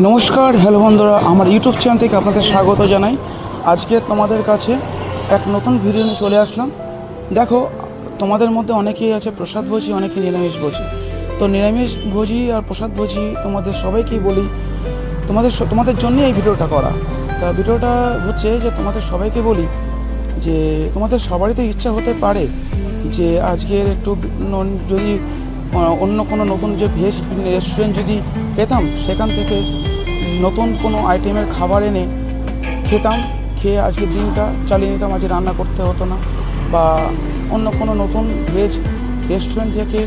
নমস্কার, হ্যালো বন্ধুরা, আমার ইউটিউব চ্যানেল থেকে আপনাদের স্বাগত জানাই। আজকে তোমাদের কাছে এক নতুন ভিডিও নিয়ে চলে আসলাম। দেখো, তোমাদের মধ্যে অনেকেই আছে প্রসাদ ভোজী, অনেকে নিরামিষ ভোজী। তো নিরামিষ ভোজী আর প্রসাদ ভোজী তোমাদের সবাইকেই বলি, তোমাদের জন্যই এই ভিডিওটা করা। তা ভিডিওটা হচ্ছে যে তোমাদের সবাইকে বলি যে তোমাদের সবারই তো ইচ্ছা হতে পারে যে আজকের একটু যদি অন্য কোনো নতুন যে ভেজ রেস্টুরেন্ট যদি পেতাম, সেখান থেকে নতুন কোনো আইটেমের খাবার এনে খেতাম, খেয়ে আজকে দিনটা চালিয়ে নিতাম, আজকে রান্না করতে হতো না। বা অন্য কোনো নতুন ভেজ রেস্টুরেন্ট থেকে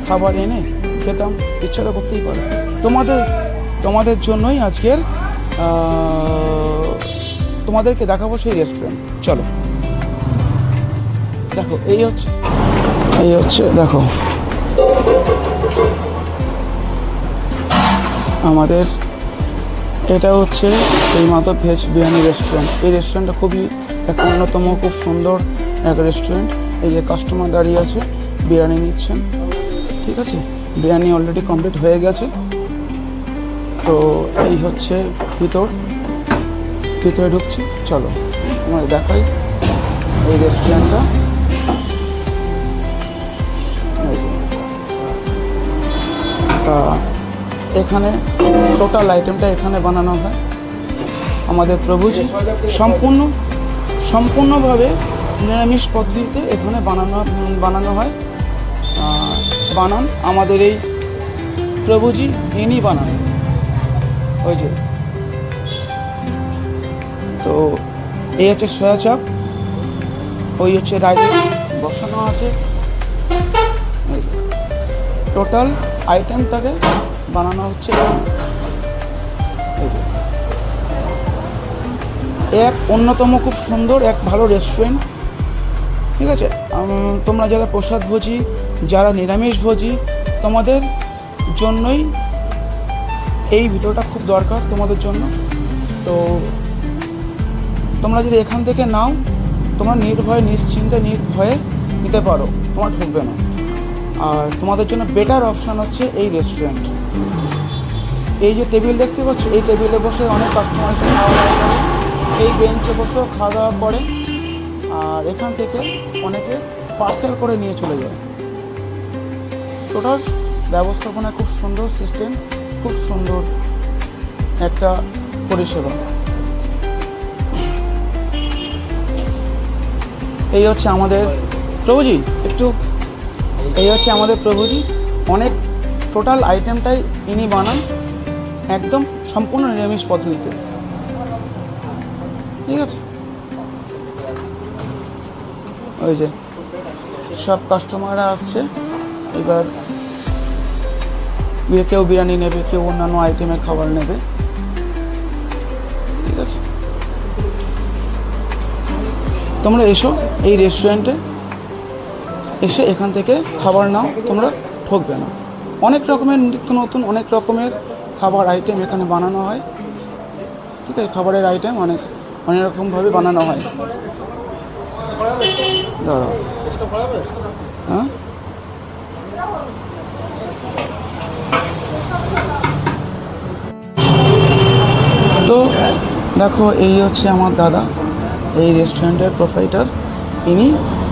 খাবার এনে খেতাম, ইচ্ছা তো করতেই পারে। তোমাদের জন্যই আজকের তোমাদেরকে দেখাবো সেই রেস্টুরেন্ট। চলো দেখো, এই হচ্ছে দেখো আমাদের, এটা হচ্ছে এই মাধব ভেজ বিরিয়ানি রেস্টুরেন্ট। এই রেস্টুরেন্টটা খুবই এক অন্যতম, খুব সুন্দর এক রেস্টুরেন্ট। এই যে কাস্টমার দাঁড়িয়ে আছে, বিরিয়ানি নিচ্ছেন, ঠিক আছে। বিরিয়ানি অলরেডি কমপ্লিট হয়ে গেছে। তো এই হচ্ছে ভিতরে ঢুকছি। চলো তোমায় দেখাই এই রেস্টুরেন্টটা। তা এখানে টোটাল আইটেমটা এখানে বানানো হয় আমাদের প্রভুজি, সম্পূর্ণভাবে নিরামিষ পদ্ধতিতে এখানে বানানো হয়। বানান আমাদের এই প্রভুজি, ইনি বানান। ওই যে, তো এই হচ্ছে সয়া চাপ, ওই হচ্ছে রাইস বসানো আছে। টোটাল আইটেমটাকে বানানো হচ্ছে এক অন্যতম খুব সুন্দর এক ভালো রেস্টুরেন্ট, ঠিক আছে। তোমরা যারা প্রসাদ ভোজী, যারা নিরামিষ ভোজী, তোমাদের জন্যই এই ভিডিওটা খুব দরকার তোমাদের জন্য। তো তোমরা যদি এখান থেকে নাও, তোমরা নিশ্চিন্তে নির্ভয়ে নিতে পারো, তোমার ঠকবে না। আর তোমাদের জন্য বেটার অপশান হচ্ছে এই রেস্টুরেন্ট। এই যে টেবিল দেখতে পাচ্ছ, এই টেবিলে বসে অনেক কাস্টমার এসে খাওয়া দাওয়া করে, এই বেঞ্চে বসেও খাওয়া দাওয়া করে। আর এখান থেকে অনেকে পার্সেল করে নিয়ে চলে যায়। টোটাল ব্যবস্থাপনা খুব সুন্দর, সিস্টেম খুব সুন্দর একটা পরিষেবা। এই হচ্ছে আমাদের প্রভুজি, এই হচ্ছে আমাদের প্রভুজি। অনেক টোটাল আইটেমটাই ইনি বানান, একদম সম্পূর্ণ নিরামিষ পদ্ধতিতে, ঠিক আছে। ওই যে সব কাস্টমাররা আসছে, এবার কেউ বিরিয়ানি নেবে, কেউ অন্যান্য আইটেমের খাবার নেবে, ঠিক আছে। তোমরা এসো এই রেস্টুরেন্টে, এসে এখান থেকে খাবার নাও, তোমরা ঠকবে না। অনেক রকমের নিত্য নতুন অনেক রকমের খাবার আইটেম এখানে বানানো হয়, ঠিক আছে। খাবারের আইটেম অনেক রকমভাবে বানানো হয়। হ্যাঁ, তো দেখো, এই হচ্ছে আমার দাদা, এই রেস্টুরেন্টের প্রোপ্রাইটার।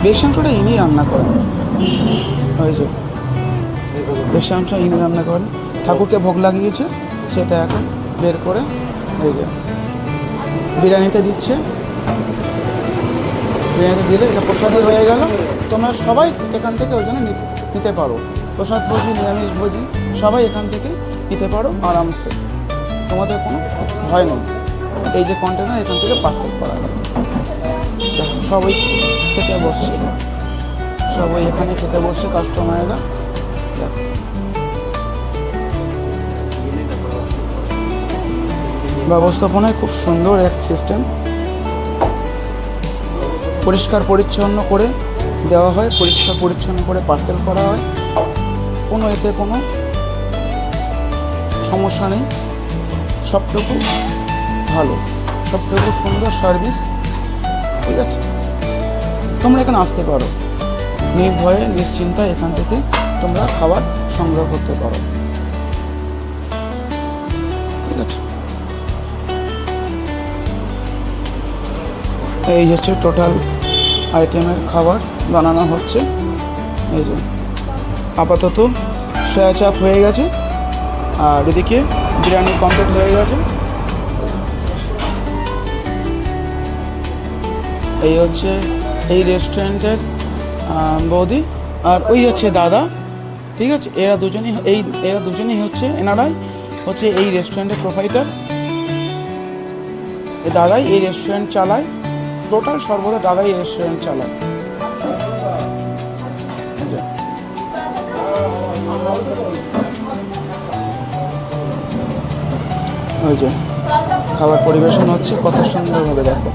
রেস্টুরেন্টটা ইনি রান্না করেন। ওই যে রেস্টুরেন্টটা ইনি রান্না করেন, ঠাকুরকে ভোগ লাগিয়েছে, সেটা এখন বের করে এই যে বিরিয়ানিতে দিচ্ছে। বিরিয়ানিতে দিলে এটা প্রসাদই হয়ে গেল। তোমরা সবাই এখান থেকে ওই জন্য নিতে পারো, প্রসাদ ভোজী, নিরামিষ ভোজী সবাই এখান থেকে নিতে পারো আরামসে, তোমাদের কোনো ভয় নেই। এই যে কন্টেনার, এখান থেকে পার্সেল করা হবে। সবাই খেতে বসছে, সবাই এখানে খেতে বসছে কাস্টমাররা। ব্যবস্থাপনায় খুব সুন্দর এক সিস্টেম, পরিষ্কার পরিচ্ছন্ন করে দেওয়া হয়, পরিষ্কার পরিচ্ছন্ন করে পার্সেল করা হয়, এতে কোনো সমস্যা নেই। সবটুকু ভালো, সবটুকু সুন্দর সার্ভিস, ঠিক আছে। তোমরা এখানে আসতে পারো নির্ভয়ে, নিশ্চিন্তায় এখান থেকে তোমরা খাবার সংগ্রহ করতে পারো, ঠিক আছে। এই হচ্ছে টোটাল আইটেমের খাবার বানানো হচ্ছে। এই যে আপাতত সয়া চাপ হয়ে গেছে, আর এদিকে বিরিয়ানি কমপ্লিট হয়ে গেছে। এই হচ্ছে এই রেস্টুরেন্টের বৌদি, আর ওই হচ্ছে দাদা। ঠিক আছে, এরা দুজনেই হচ্ছে এনারাই হচ্ছে এই রেস্টুরেন্টের প্রোপাইটার। এই দাদাই এই রেস্টুরেন্ট চালায়, টোটাল সর্বদা দাদাই এই রেস্টুরেন্ট চালায়। ওই যে খাবার পরিবেশন হচ্ছে, কত সুন্দরভাবে দেখো,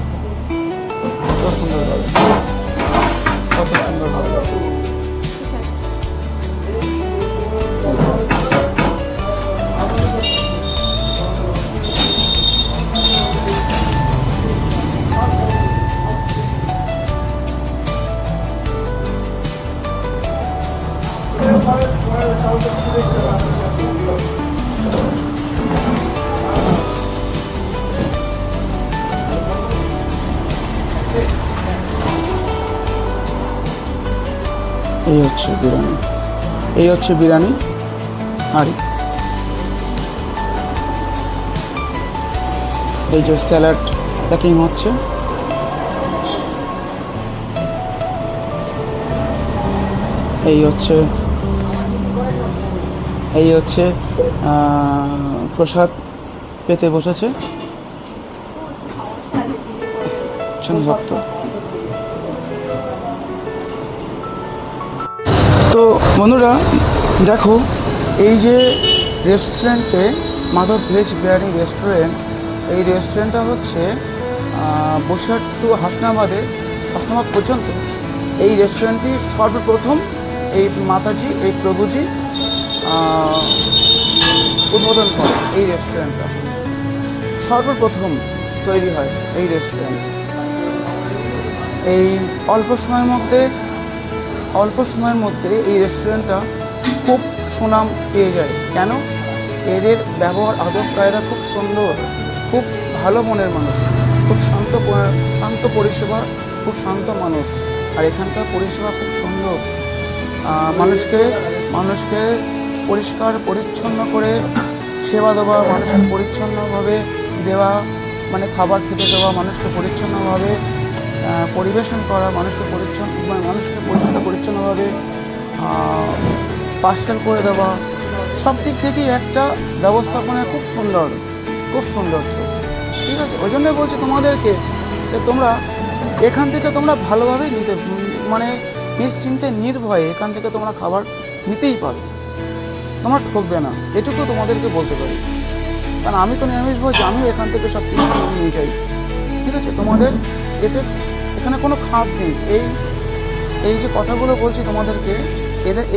কত সুন্দরভাবে, কত সুন্দরভাবে। এই হচ্ছে বিরিয়ানি, এই হচ্ছে বিরিয়ানি হাঁড়ি। এই যে স্যালাড প্যাকিং হচ্ছে। এই হচ্ছে প্রসাদ পেতে বসেছে ভক্ত। তো বন্ধুরা দেখো, এই যে রেস্টুরেন্টে মাধব ভেজ বিরিয়ানি রেস্টুরেন্ট, এই রেস্টুরেন্টটা হচ্ছে বসিরহাট টু হাসনাবাদ পর্যন্ত এই রেস্টুরেন্টটি সর্বপ্রথম এই মাতাজি, এই প্রভুজি উদ্বোধন করে। এই রেস্টুরেন্টটা সর্বপ্রথম তৈরি হয় এই রেস্টুরেন্ট। এই অল্প সময়ের মধ্যে এই রেস্টুরেন্টটা খুব সুনাম পেয়ে যায়। কেন? এদের ব্যবহার আদব কায়দা খুব সুন্দর, খুব ভালো মনের মানুষ, খুব শান্ত পরিষেবা, খুব শান্ত মানুষ। আর এখানকার পরিষেবা খুব সুন্দর। মানুষকে পরিষ্কার পরিচ্ছন্ন করে সেবা দেওয়া, মানুষকে পরিচ্ছন্নভাবে দেওয়া, মানে খাবার খেতে দেওয়া, মানুষকে পরিচ্ছন্নভাবে পরিবেশন করা, মানুষকে পরিষ্কার পরিচ্ছন্নভাবে পার্সেল করে দেওয়া, সব দিক থেকেই একটা ব্যবস্থাপনা খুব সৌন্দর্য। ঠিক আছে, ওই জন্যই বলছি তোমাদেরকে যে তোমরা এখান থেকে ভালোভাবেই মানে নিশ্চিন্তে নির্ভয়ে এখান থেকে তোমরা খাবার নিতেই পারো, তোমরা ঠকবে না, এটুকু তোমাদেরকে বলতে পারি। কারণ আমি তো নিরামিষ ভোজ, আমিও এখান থেকে সব কিছু নিয়ে যাই। ঠিক আছে, তোমাদের এখানে কোনো খাপ নেই। এই যে কথাগুলো বলছি তোমাদেরকে,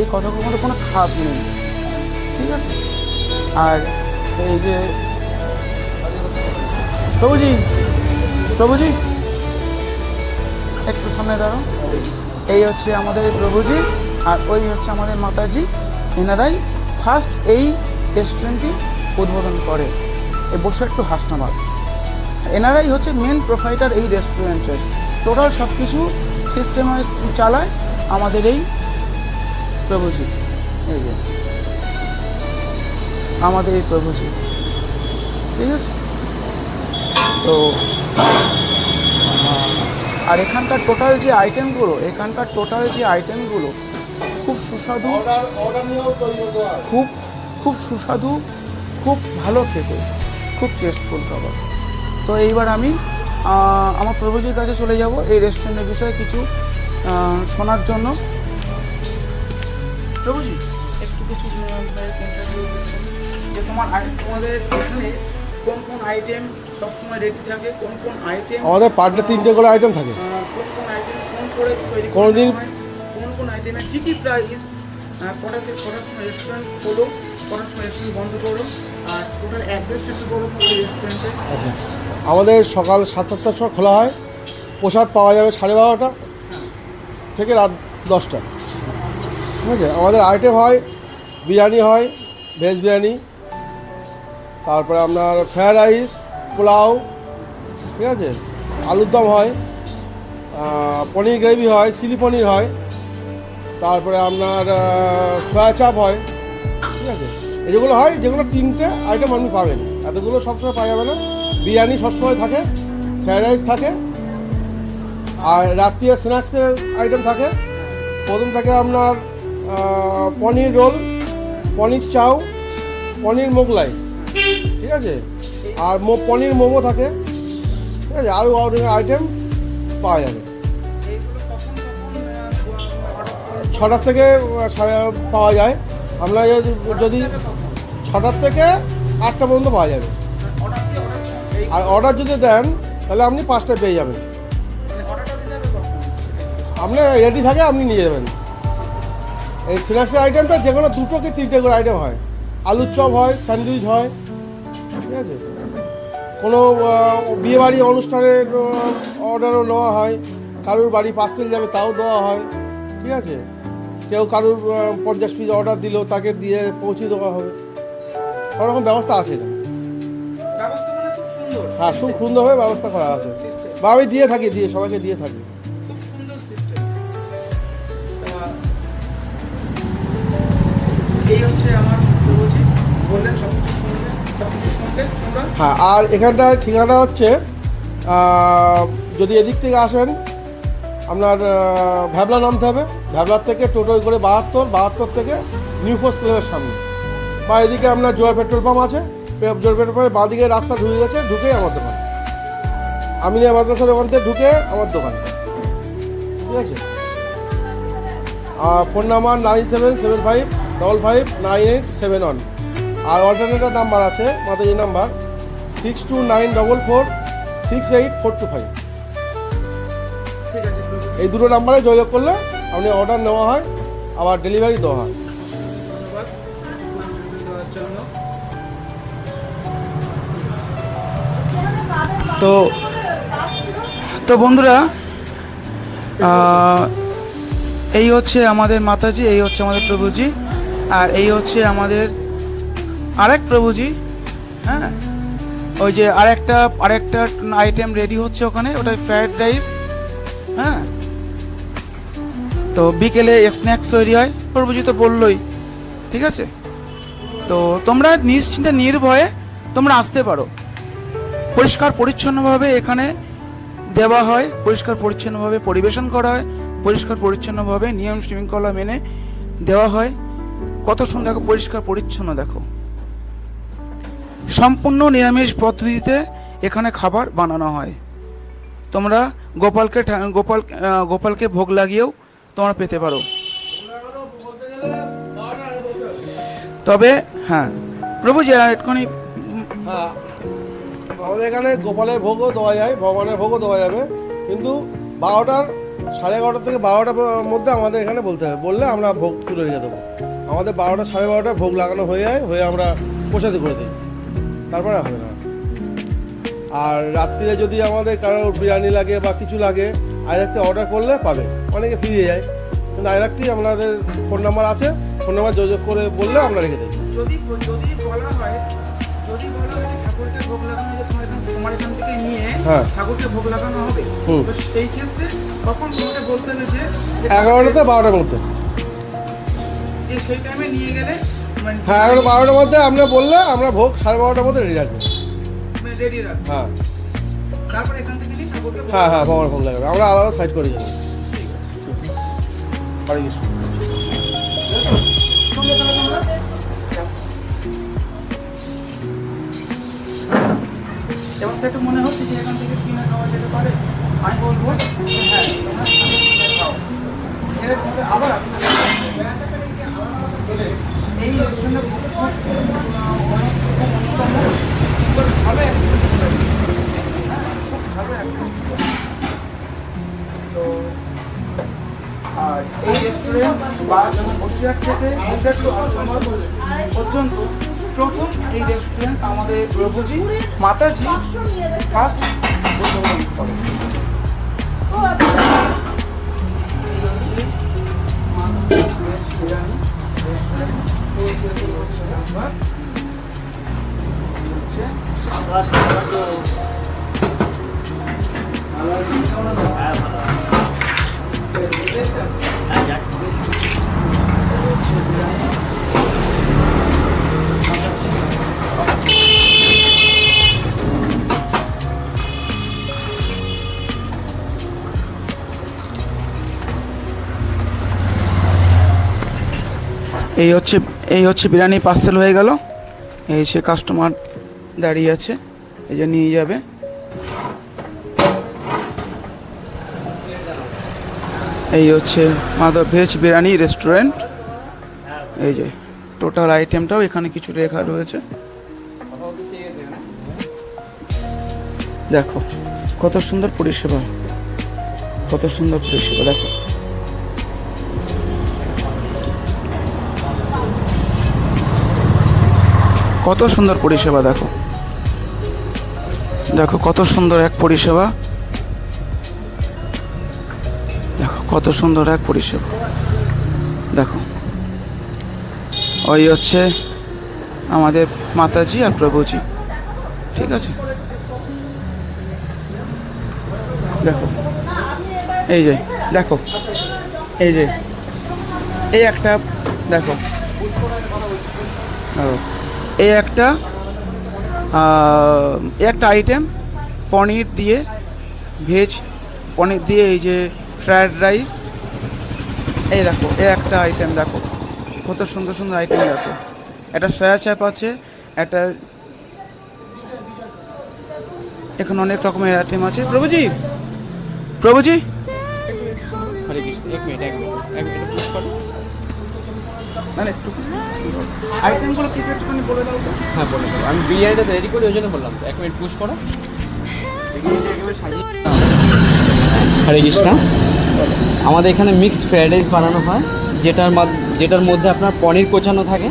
এই কথাগুলোর মধ্যে কোনো খাপ নেই। ঠিক আছে, আর এই যে প্রভুজি একটু সামনে দাঁড়াও। এই হচ্ছে আমাদের প্রভুজি, আর ওই হচ্ছে আমাদের মাতাজি। এনারাই ফার্স্ট এই রেস্টুরেন্টটি উদ্বোধন করে এই বসিরহাট টু হাসনাবাদ। এনারাই হচ্ছে মেন প্রোভাইডার এই রেস্টুরেন্টের। টোটাল সব কিছু সিস্টেমে চালায় আমাদের এই প্রভুজি। এই যে আমাদের এই প্রভুজি। ঠিক আছে, তো আর এখানকার টোটাল যে আইটেমগুলো খুব সুস্বাদু, খুব সুস্বাদু, খুব ভালো খেতে, খুব টেস্টফুল খাবার। তো এইবার আমি আমার প্রভুজির কাছে চলে যাব এই রেস্টুরেন্টের বিষয়ে কিছু শোনার জন্য। প্রভুজি, একটু কিছু ইন্টারভিউ যে তোমাদের এখানে কোন আইটেম সবসময় রেডি থাকে, কোন আইটেম আমাদের পার ডে 3টে করে আইটেম থাকে। কোন আইটেম করে তৈরি কোনোদিন কোন আইটেমের কী প্রাইস, কটার সময় রেস্টুরেন্ট খোলো, কটার সময় রেস্টুরেন্ট বন্ধ করো, আর টোটাল অ্যাড্রেস একটু বলো রেস্টুরেন্টে। আচ্ছা, আমাদের সকাল 7-8টার সময় খোলা হয়। প্রসাদ পাওয়া যাবে 12:30 থেকে রাত 10টা। ঠিক আছে, আমাদের আইটেম হয় বিরিয়ানি, হয় ভেজ বিরিয়ানি, তারপরে আপনার ফ্রায়েড রাইস, পোলাও, ঠিক আছে, আলুর দম হয়, পনির গ্রেভি হয়, চিলি পনির হয়, তারপরে আপনার সয়া চাপ হয়, ঠিক আছে। যেগুলো হয়, যেগুলো 3টে আইটেম আপনি পাবেন, এতগুলো সবসময় পাওয়া যাবে না। বিরিয়ানি সবসময় থাকে, ফ্রায়েড রাইস থাকে, আর রাত্রির স্ন্যাক্সের আইটেম থাকে। প্রথম থাকে আপনার পনির রোল, পনির চাউ, পনির মোগলাই, ঠিক আছে, আর পনির মোমো থাকে, ঠিক আছে, আরও আইটেম পাওয়া যাবে। 6টার থেকে পাওয়া যায়। আমরা যদি 6টার থেকে 8টা পর্যন্ত পাওয়া যাবে। আর অর্ডার যদি দেন তাহলে আপনি 5টায় পেয়ে যাবেন। আপনার রেডি থাকে, আপনি নিয়ে যাবেন। এই স্ন্যাক্সের আইটেমটা যে কোনো 2টো কি 3টে করে আইটেম হয়। আলুর চপ হয়, স্যান্ডউইচ হয়, ঠিক আছে। কোনো বিয়েবাড়ি অনুষ্ঠানের অর্ডারও নেওয়া হয়, কারুর বাড়ি পার্সেল যাবে তাও দেওয়া হয়, ঠিক আছে। কেউ কারুর 50 পিস অর্ডার দিল, তাকে দিয়ে পৌঁছে দেওয়া হবে। সব রকম ব্যবস্থা আছে না। হ্যাঁ, খুব সুন্দরভাবে ব্যবস্থা করা আছে, বা আমি দিয়ে থাকি, সবাইকে দিয়ে থাকি। হ্যাঁ, আর এখানটার ঠিকানা হচ্ছে, যদি এদিক থেকে আসেন আপনার ভ্যাবলা নামতে হবে। ভ্যাবলার থেকে টোটোয় করে 72 থেকে নিউ পোস্ট ক্লাবের সামনে, বা এদিকে আপনার জোয়ার পেট্রোল পাম্প আছে, জোয়ার পেট্রোল পাম্পের বাঁদিকে রাস্তা ঢুকে গেছে, ঢুকেই আমার দোকান, আমিনিয়া মাদ্রাসার ওখান থেকে ঢুকে আমার দোকান, ঠিক আছে। ফোন নাম্বার 9775559871, আর অল্টারনেটিভ নাম্বার আছে মাতাজি নাম্বার 6294468425। এই দুটো নাম্বারে যোগাযোগ করলে আপনি অর্ডার নেওয়া হয়, আবার ডেলিভারি দেওয়া হয়। তো বন্ধুরা, এই হচ্ছে আমাদের মাতাজি, এই হচ্ছে আমাদের প্রভুজি, আর এই হচ্ছে আমাদের আরেক প্রভুজি। হ্যাঁ, ওই যে আরেকটা আইটেম রেডি হচ্ছে ওখানে, ওটা ফ্রায়েড রাইস। হ্যাঁ, তো বিকেলে স্ন্যাক্স তৈরি হয়, প্রভুজি তো বললোই, ঠিক আছে। তো তোমরা নিশ্চিন্তে নির্ভয়ে তোমরা আসতে পারো। পরিষ্কার পরিচ্ছন্নভাবে এখানে দেওয়া হয়, পরিষ্কার পরিচ্ছন্নভাবে পরিবেশন করা হয়, পরিষ্কার পরিচ্ছন্নভাবে নিয়ম শৃঙ্খলা মেনে দেওয়া হয়। কত সুন্দর দেখো, পরিষ্কার পরিচ্ছন্ন দেখো। সম্পূর্ণ নিরামিষ পদ্ধতিতে এখানে খাবার বানানো হয়। তোমরা গোপালকে ভোগ লাগিয়েও তোমরা পেতে পারো। তবে হ্যাঁ প্রভুজি, একটুখানি হ্যাঁ, আমাদের এখানে গোপালের ভোগও দেওয়া যায়, ভগবানের ভোগও দেওয়া যাবে, কিন্তু 11:30 থেকে 12টার মধ্যে আমাদের এখানে বলতে হবে, বললে আমরা ভোগ তুলে রেখে দেবো। আমাদের 12টা 12:30 ভোগ লাগানো হয়ে আমরা প্রসাদি করে দিই, তারপরে হবে না। আর রাত্রিরে যদি আমাদের কারোর বিরিয়ানি লাগে বা কিছু লাগে, আরেকটা অর্ডার করলে পাবে, অনেকে ফিরিয়ে যায়, কিন্তু আরেকটি আমাদের ফোন নাম্বার আছে, ফোন নাম্বার যোগাযোগ করে বললে আমরা রেখে দিই। যদি বলা হয় ঠাকুরকে ভোগ লাগানো, যে তোমার এখান থেকে নিয়ে ঠাকুরকে ভোগ লাগানো হবে, তো সেই ক্ষেত্রে তখন তোমাকে বলতে হবে যে 11টা থেকে 12টার মধ্যে, যে সেই টাইমে নিয়ে গেলে, হ্যাঁ 11-12টার মধ্যে আমরা বললে আমরা ভোগ 12:30টার মধ্যে রেডি রাখবো। হ্যাঁ, তারপর এখান থেকে নিয়ে ঠাকুরকে হ্যাঁ ভগবান ভোগ লাগাবে, আমরা আলাদা সাইড করে যাবো। হরে কৃষ্ণ। এবং একটু মনে হচ্ছে যে এখান থেকে কিনে খাওয়া যেতে পারে, আমি বলবো হ্যাঁ তোমরা কিনে খাও। এর মধ্যে আবার এই রেস্টুরেন্টে খুব ভালো তো। আর এই রেস্টুরেন্ট বসিরহাট থেকে পর্যন্ত প্রথম এই রেস্টুরেন্ট আমাদের প্রভুজি মাতাজি ফার্স্ট উদ্বোধন করে। এই হচ্ছে বিরিয়ানি পার্সেল হয়ে গেল। এই সে কাস্টমার দাঁড়িয়ে আছে, এই যে নিয়ে যাবে। এই হচ্ছে মাধব ভেজ বিরিয়ানি রেস্টুরেন্ট। এই যে টোটাল আইটেমটাও এখানে কিছু লেখা রয়েছে। দেখো কত সুন্দর পরিষেবা, কত সুন্দর পরিষেবা। দেখো কত সুন্দর পরিষেবা, দেখো দেখো কত সুন্দর এক পরিষেবা, দেখো কত সুন্দর এক পরিষেবা। দেখো ওই হচ্ছে আমাদের মাতাজি আর প্রভুজি, ঠিক আছে। দেখো এই যে, দেখো এই যে এই একটা, দেখো এই একটা আইটেম পনির দিয়ে, ভেজ পনির দিয়ে, এই যে ফ্রায়েড রাইস। এই দেখো এই একটা আইটেম, দেখো কত সুন্দর সুন্দর আইটেম। দেখো একটা সয়া চাপ আছে, একটা, এখন অনেক রকমের আইটেম আছে। প্রভুজি, প্রভুজি হরে কৃষ্ণ, এক মিনিট পুশ করো। না একটু আইটেমগুলো কি একটুখানি বলে দাও তো। হ্যাঁ বলে দেবো, আমি বিরিয়ানিটা রেডি করি ওই জন্য বললাম তো, 1 মিনিট পুশ করো। হরে কৃষ্ণ, আমাদের এখানে মিক্সড ফ্রাইড রাইস বানানো হয়, যেটার মধ্যে আপনার পনির কোচানো থাকে,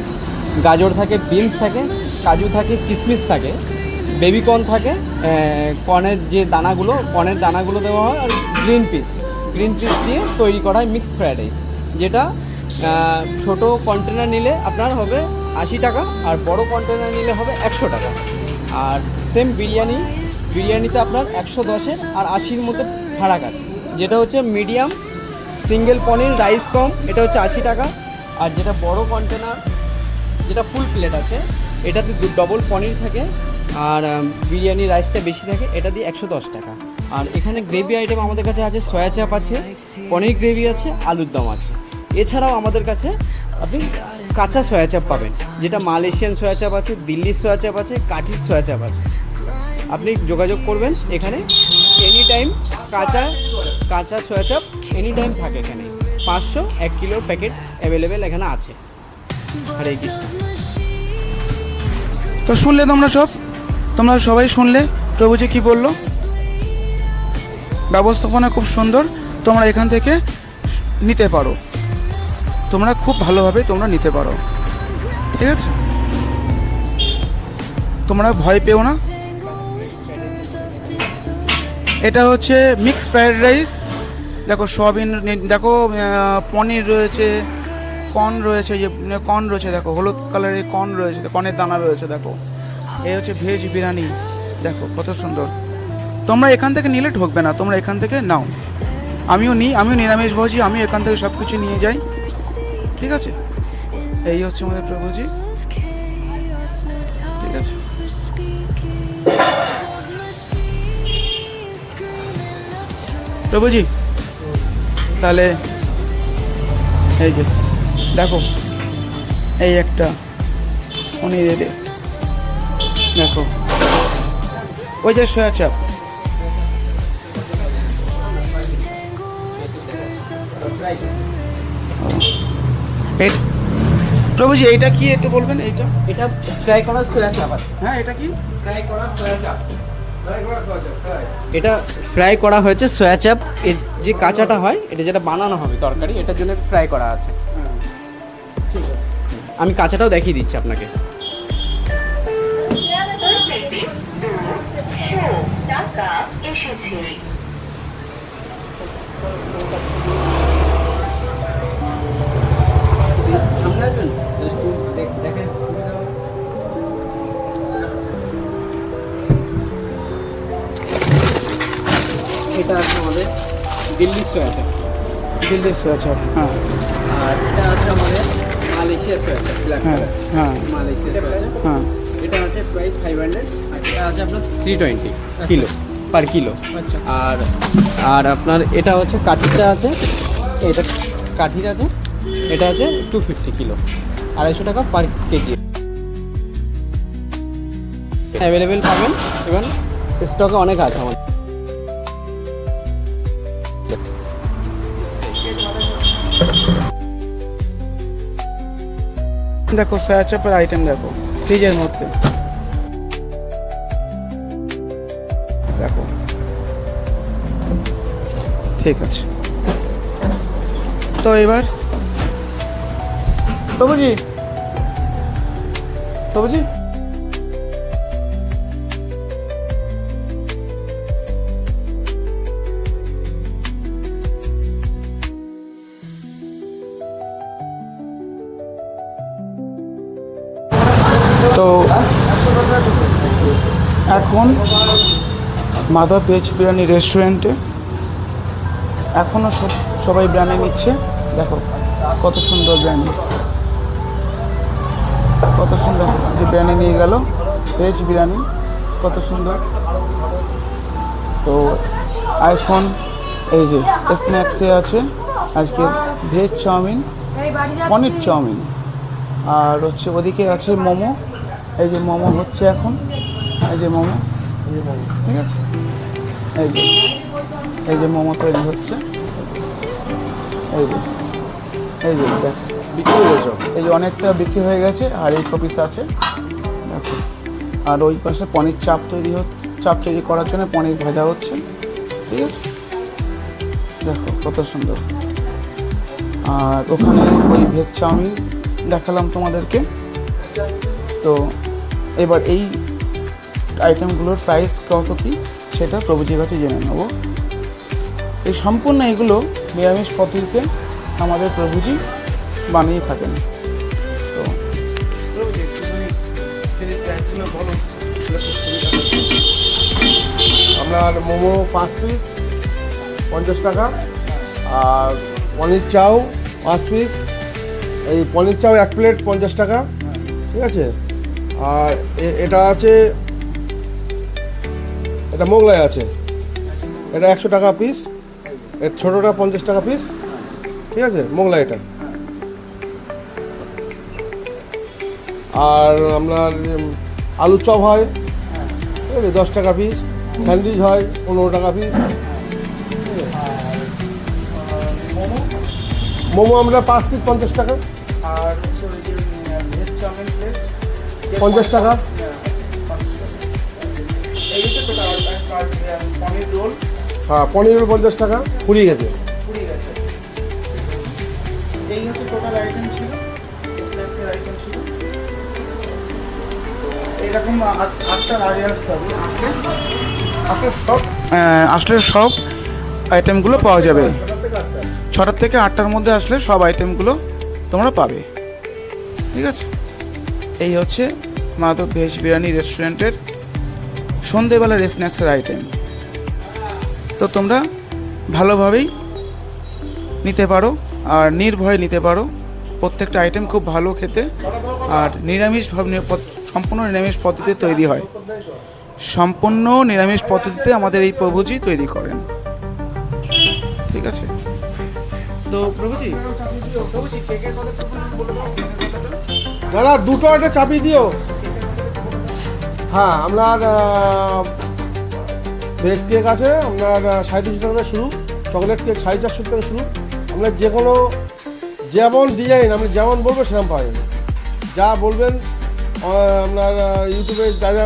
গাজর থাকে, বিনস থাকে, কাজু থাকে, কিশমিশ থাকে, বেবি কর্ন থাকে, কর্নের যে দানাগুলো, কর্নের দানাগুলো দেওয়া হয়, আর গ্রিন পিস দিয়ে তৈরি করা হয় মিক্সড ফ্রাইড রাইস, যেটা ছোটো কন্টেনার নিলে আপনার হবে 80 টাকা, আর বড় কন্টেনার নিলে হবে 100 টাকা। আর সেম বিরিয়ানিতে আপনার 110-এর আর 80-র মধ্যে ফারাক আছে। যেটা হচ্ছে মিডিয়াম সিঙ্গেল পনির রাইস কম, এটা হচ্ছে 80 টাকা। আর যেটা বড় কন্টেনার, যেটা ফুল প্লেট আছে, এটাতে ডবল পনির থাকে, আর বিরিয়ানি রাইসটা বেশি থাকে, এটা দিয়ে 110 টাকা। আর এখানে গ্রেভি আইটেম আমাদের কাছে আছে, সয়া চাপ আছে, পনির গ্রেভি আছে, আলুর দম আছে। এছাড়াও আমাদের কাছে আপনি কাঁচা সয়া চাপ পাবেন, যেটা মালয়েশিয়ান সয়া চাপ আছে, দিল্লির সয়া চাপ আছে, কাঠির সয়া চাপ আছে। আপনি যোগাযোগ করবেন এখানে, এনি টাইম কাঁচা সয়া চাপ এনি টাইম থাকে এখানে। 500 1 কিলোর প্যাকেট অ্যাভেলেবেল এখানে আছে। হরে কৃষ্ণ। তো শুনলে তোমরা সবাই শুনলে প্রভুজি কি বললো। ব্যবস্থাপনা খুব সুন্দর, তোমরা এখান থেকে নিতে পারো, তোমরা খুব ভালোভাবে তোমরা নিতে পারো, ঠিক আছে। তোমরা ভয় পেও না। এটা হচ্ছে মিক্সড ফ্রায়েড রাইস। দেখো সয়াবিন, দেখো পনির রয়েছে, কর্ন রয়েছে, যে কর্ন রয়েছে, দেখো হলুদ কালারের কর্ন রয়েছে, কর্নের দানা রয়েছে। দেখো এই হচ্ছে ভেজ বিরিয়ানি, দেখো কত সুন্দর। তোমরা এখান থেকে নিলে ঠকবে না, তোমরা এখান থেকে নাও। আমিও নিরামিষ ভোজি, আমিও এখান থেকে সব কিছু নিয়ে যাই, ঠিক আছে। এই হচ্ছে আমাদের প্রভুজি, ঠিক আছে। প্রভুজি তাহলে এই যে দেখো এই একটা পনিরের, দেখো ওই যে সয়া চাপ, প্রভুজি এইটা কি একটু বলবেন। এটা ফ্রাই করা সয়া চাপ আছে। হ্যাঁ এটা কি ফ্রাই করা সয়া চাপ, এটা ফ্রাই করা হয়েছে সয়া চাপ। এর যে কাঁচাটা হয়, এটা যেটা বানানো হবে তরকারি, এটার জন্য ফ্রাই করা আছে। ঠিক আছে, আমি কাঁচাটাও দেখিয়ে দিচ্ছি আপনাকে। এটা আছে আমাদের দিল্লির সয়া চাপ। দিল্লি সোয়াচার, হ্যাঁ আর এটা আছে আমাদের মালয়েশিয়া সোয়েটার, ব্ল্যাক হ্যাঁ কালার হ্যাঁ মালয়েশিয়া সোয়েটার। হ্যাঁ। এটা আছে প্রাইস 500, আর এটা আছে আপনার 320 কিলো পার কিলো। আচ্ছা। আর আর আপনার এটা হচ্ছে কাঠিটা আছে, এটা কাঠির আছে, এটা আছে 250 কিলো, 250 টাকা পার কেজি। অ্যাভেলেবেল পাবেন এবং স্টকে অনেক আছে আমাদের। দেখো সোয়াচাপের আইটেম দেখো ফ্রিজের মধ্যে, দেখো ঠিক আছে। তো এবার বাবুজি, বাবুজি তো এখন মাধব ভেজ বিরিয়ানি রেস্টুরেন্টে এখনও সবাই বিরিয়ানি নিচ্ছে। দেখো কত সুন্দর বিরিয়ানি, কত সুন্দর যে বিরিয়ানি নিয়ে গেল, ভেজ বিরিয়ানি কত সুন্দর। তো আইফোন এই যে স্ন্যাক্সে আছে আজকে ভেজ চাউমিন, পনির চাউমিন, আর হচ্ছে ওদিকে আছে মোমো। এই যে মোমো হচ্ছে এখন, এই যে মোমো, ঠিক আছে, এই যে মোমো তৈরি হচ্ছে, এই যে দেখ বিক্রি হয়ে গেছে। এই যে অনেকটা বিক্রি হয়ে গেছে, আর এই কপিস আছে দেখো। আর ওই পাশে পনির চাপ তৈরি করার জন্য পনির ভাজা হচ্ছে, ঠিক আছে, দেখো কত সুন্দর। আর ওখানে ওই ভেজ চাউমিন দেখালাম তোমাদেরকে। তো এবার এই আইটেমগুলোর প্রাইস কত কী সেটা প্রভুজির কাছে জেনে নেব। এই সম্পূর্ণ এগুলো নিরামিষ পদ্ধতিতে আমাদের প্রভুজি বানিয়ে থাকেন। তো প্রভুজি প্রাইসগুলো বলো। আপনার মোমো 5 পিস 50 টাকা, আর পনির চাউ 5 পিস, এই পনির চাউ 1 প্লেট 50 টাকা, ঠিক আছে। আর এটা আছে, এটা মোগলাই আছে, এটা 100 টাকা পিস, এর ছোটোটা 50 টাকা পিস, ঠিক আছে, মোগলাই এটা। আর আপনার আলুর চপ হয়, ঠিক আছে, 10 টাকা পিস, স্যান্ডউইচ হয় 15 টাকা পিস। মোমো আমরা 5 পিস 50 টাকা, আর হচ্ছে ওই যে ভেজ চাউমিন প্লেট 50 টাকা। এই হচ্ছে টোটাল। পনির রোল হ্যাঁ, পনির 50 টাকা, ফুরিয়ে গেছে। পুড়ে গেছে। এই হচ্ছে টোটাল আইটেম ছিল, স্ন্যাক্সের আইটেম ছিল। এইরকম আটটার আগে আসতে হবে, আসলে সব আইটেমগুলো পাওয়া যাবে। 6টা থেকে 8টার মধ্যে আসলে সব আইটেমগুলো তোমরা পাবে, ঠিক আছে। এই হচ্ছে মাধব ভেজ বিরিয়ানি রেস্টুরেন্টের সন্ধেবেলার স্ন্যাক্সের আইটেম। তো তোমরা ভালোভাবেই নিতে পারো আর নির্ভয়ে নিতে পারো। প্রত্যেকটা আইটেম খুব ভালো খেতে, আর সম্পূর্ণ নিরামিষ পদ্ধতিতে তৈরি হয়। সম্পূর্ণ নিরামিষ পদ্ধতিতে আমাদের এই প্রভুজি তৈরি করেন, ঠিক আছে। তো প্রভুজি কেকের কথা বলে দাও। দাদা দুটো একটা চাপিয়ে দিও। হ্যাঁ, আপনার ভেজ কেক আছে আপনার 350 টাকা থেকে শুরু, চকলেট কেক 450 থেকে শুরু। আপনার যে কোনো যেমন ডিজাইন আপনি যেমন বলবেন সেরকম পাওয়া যাবে। যা বলবেন আপনার ইউটিউবে যা যা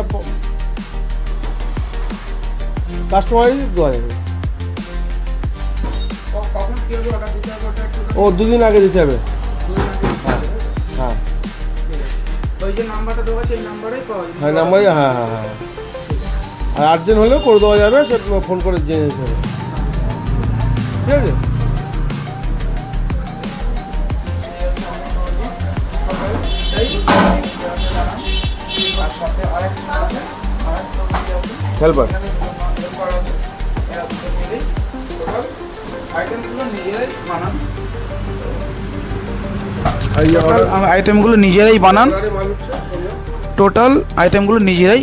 কাস্টমাইজ দেওয়া যাবে। ও 2 দিন আগে দিতে হবে। হ্যাঁ, ওই যে নাম্বারটা দেওয়া আছে এই নাম্বারেই পাওয়া যাবে। হ্যাঁ নাম্বারই, হ্যাঁ হ্যাঁ হ্যাঁ। আর আর্জেন্ট হলেও করে দেওয়া যাবে, সে ফোন করে জেনে নিতে হবে, ঠিক আছে। হেল্পার আইটেমগুলো নিজেরাই বানান, আর এই order- আইটেমগুলো নিজেরাই বানান, order এ মাল হচ্ছে, টোটাল আইটেমগুলো নিজেরাই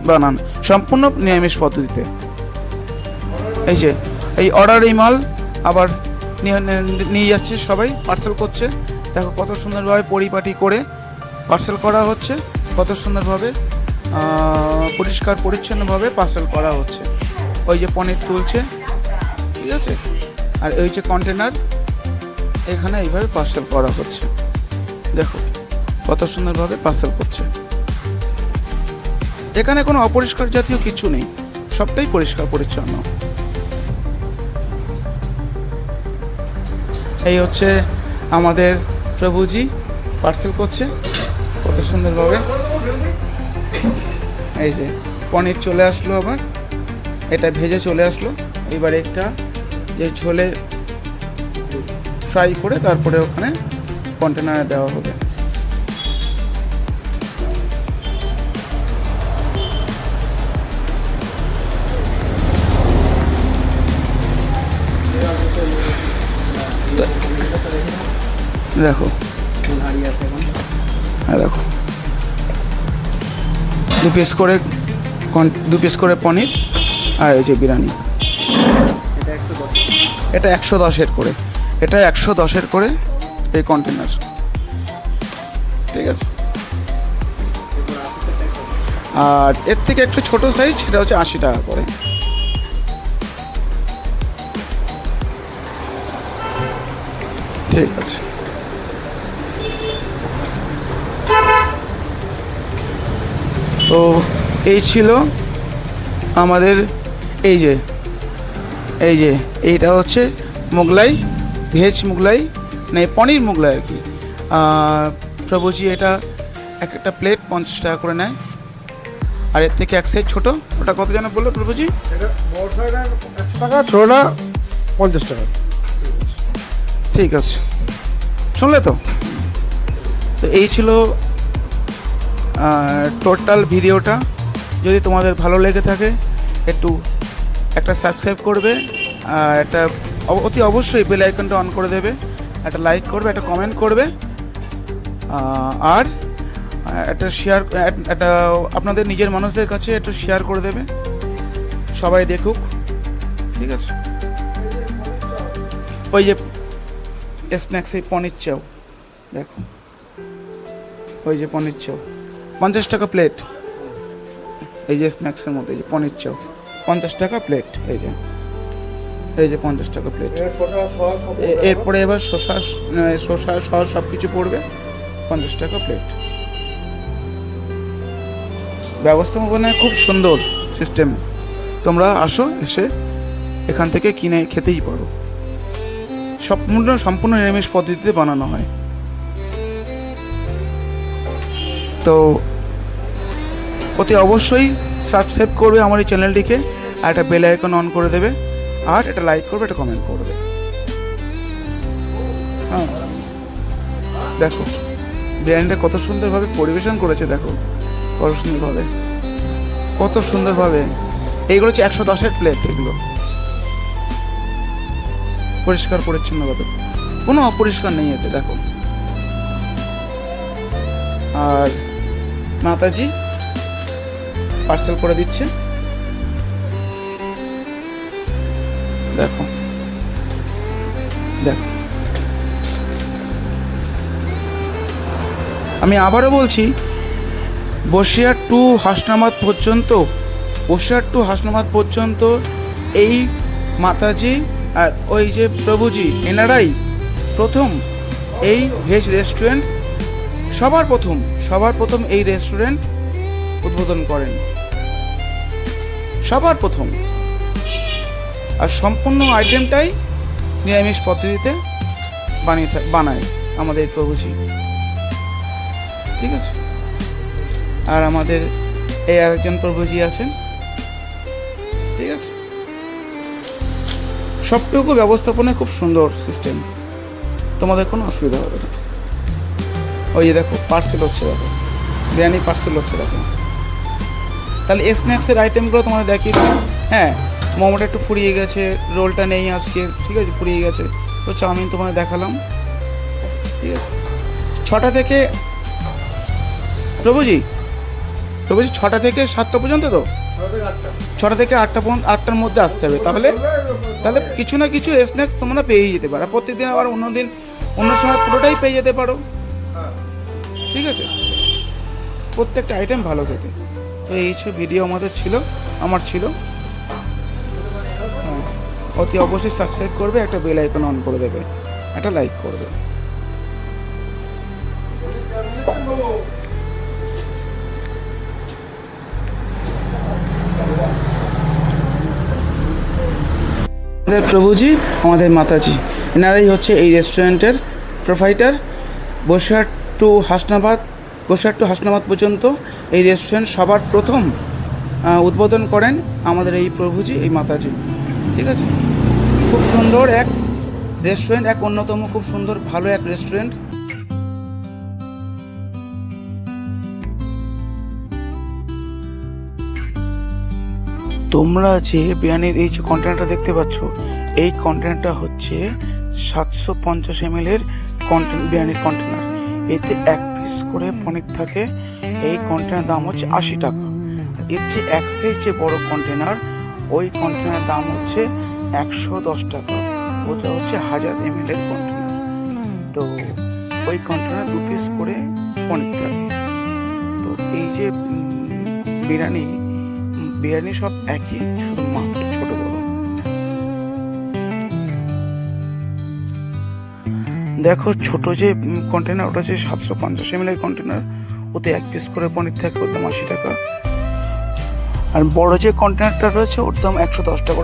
বানান সম্পূর্ণ নিরামিষ পদ্ধতিতে। এই যে এই অর্ডার এই মাল আবার নিয়ে যাচ্ছে, সবাই পার্সেল করছে। দেখো কত সুন্দরভাবে পরিপাটি করে পার্সেল করা হচ্ছে, কত সুন্দরভাবে পরিষ্কার পরিচ্ছন্নভাবে পার্সেল করা হচ্ছে। ওই যে পনির তুলছে, ঠিক আছে, আর ওই যে কন্টেনার এখানে এইভাবে পার্সেল করা হচ্ছে। দেখো কত সুন্দরভাবে পার্সেল করছে। এখানে কোনো অপরিষ্কার জাতীয় কিছু নেই, সবটাই পরিষ্কার পরিচ্ছন্ন। এই হচ্ছে আমাদের প্রভুজি পার্সেল করছে কত সুন্দরভাবে। এই যে পনির চলে আসলো, আবার এটা ভেজে চলে আসলো। এবার একটা যে ঝোলে ফ্রাই করে তারপরে ওখানে কন্টেনারে দেওয়া হবে। দেখো হ্যাঁ, দেখো 2 পিস করে পনির আর এই যে বিরিয়ানি। এটা 110-এর করে, এটা 110-এর করে এই কন্টেনার, ঠিক আছে। আর এর থেকে একটু ছোট সাইজ, সেটা হচ্ছে 80 টাকা করে। ঠিক আছে, তো এই ছিল আমাদের এইটা হচ্ছে মোগলাই, ভেজ মোগলাই, মানে পনির মোগলাই আর কি। প্রভুজি এটা একটা প্লেট 50 টাকা করে নেয়। আর এর থেকে এক সাইজ ছোটো, ওটা কত যেন বললো প্রভুজি? এটা বড়টা 100 টাকা, ছোটটা 50 টাকা। ঠিক আছে, শুনলে তো? তো এই ছিল টোটাল ভিডিওটা। যদি তোমাদের ভালো লেগে থাকে একটু একটা সাবস্ক্রাইব করবে, আর একটা অতি অবশ্যই বেল আইকনটা অন করে দেবে, একটা লাইক করবে, একটা কমেন্ট করবে, আর একটা শেয়ার, একটা আপনাদের নিজের মানুষদের কাছে একটু শেয়ার করে দেবে, সবাই দেখুক, ঠিক আছে। ওই যে স্ন্যাক্স, এই পনির চাও দেখো, ওই যে পনির চাও 50 টাকা প্লেট। এই যে স্ন্যাক্সের মধ্যে এই যে পনির চাও 50 টাকা প্লেট। এই যে 50 টাকা প্লেট। এরপরে এবার শসা সস সব কিছু পড়বে 50 টাকা প্লেট। ব্যবস্থাপনা খুব সুন্দর সিস্টেম। তোমরা আসো, এসে এখান থেকে কিনে খেতেই পারো। সম্পূর্ণ নিরামিষ পদ্ধতিতে বানানো হয়। তো অতি অবশ্যই সাবস্ক্রাইব করবে আমার এই চ্যানেলটিকে, আর একটা বেল আইকন অন করে দেবে, আর একটা লাইক করবে, একটা কমেন্ট করবে। হ্যাঁ, দেখো বিরিয়ানিটা কত সুন্দরভাবে পরিবেশন করেছে, দেখো কত সুন্দরভাবে। এইগুলো হচ্ছে 110-এর প্লেট, এগুলো পরিষ্কার পরিচ্ছন্নভাবে, কোনো অপরিষ্কার নেই এতে, দেখো। আর মাতাজি পার্সেল করে দিচ্ছে, দেখো দেখো। আমি আবারও বলছি, বসিরহাট টু হাসনাবাদ পর্যন্ত এই মাতাজি আর ওই যে প্রভুজি, এনারাই প্রথম এই ভেজ রেস্টুরেন্ট, সবার প্রথম এই রেস্টুরেন্ট উদ্বোধন করেন, সবার প্রথম। আর সম্পূর্ণ আইটেমটাই নিরামিষ পদ্ধতিতে বানায় আমাদের প্রভুজি, ঠিক আছে। আর আমাদের এই আরেকজন প্রভুজি আছেন, ঠিক আছে। সবটুকু ব্যবস্থাপনা খুব সুন্দর সিস্টেম, তোমাদের কোনো অসুবিধা হবে না। ওই যে দেখো পার্সেল হচ্ছে, দেখো বিরিয়ানি পার্সেল হচ্ছে, দেখো। তাহলে স্ন্যাক্সের আইটেমগুলো তোমাদের দেখিয়ে দিই। হ্যাঁ, মোমোটা একটু ফুরিয়ে গেছে, রোলটা নেই আজকে, ঠিক আছে, ফুরিয়ে গেছে। তো চাউমিন তোমাদের দেখালাম, ঠিক আছে। 6টা থেকে প্রভুজি 6টা থেকে 7টা পর্যন্ত, তো 6টা থেকে 8টা পর্যন্ত, 8টার মধ্যে আসতে হবে। তাহলে কিছু না কিছু স্ন্যাক্স তোমরা পেয়েই যেতে পারো। প্রত্যেকদিন আবার অন্য সময় পুরোটাই পেয়ে যেতে পারো, ঠিক আছে। প্রত্যেকটা আইটেম ভালো খেতে। তো এই সব ভিডিও আমার ছিল। হ্যাঁ, অতি অবশ্যই সাবস্ক্রাইব করবে, একটা বেল আইকন অন করে দেবে, একটা লাইক করবে। আমাদের প্রভুজি, আমাদের মাতাজি, এনারাই হচ্ছে এই রেস্টুরেন্টের প্রোভাইডার। বসিরহাট টু হাসনাবাদ পর্যন্ত এই রেস্টুরেন্ট সবার প্রথম উদ্বোধন করেন আমাদের এই প্রভুজি, এই মাতাজি, ঠিক আছে। খুব সুন্দর এক রেস্টুরেন্ট, এক অন্যতম খুব সুন্দর ভালো এক রেস্টুরেন্ট। তোমরা যে বিরিয়ানির এই যে কন্টেনারটা দেখতে পাচ্ছ, এই কন্টেনারটা হচ্ছে 750 ml এর বিরিয়ানির কন্টেনার। এতে 1 পিস করে পনির থাকে। এই কন্টেনার দাম হচ্ছে 80 টাকা। এর যে এক সাইজ যে বড় কন্টেনার, ওই কন্টেনার দাম হচ্ছে 110 টাকা। ওটা হচ্ছে 1000 ml এর কন্টেনার। তো ওই কন্টেনার 2 পিস করে পনির থাকে। তো এই যে বিরিয়ানি সব একই, শুধু মাত্র ছোট বড়। দেখো, ছোট যে কন্টেনার ওটা হচ্ছে 750 ml এর কন্টেনার, ওতে 1 পিস করে পনির থাকে, ওর দাম 80 টাকা। আর বড় যে কন্টেনারটা রয়েছে ওর দাম 110 টাকা।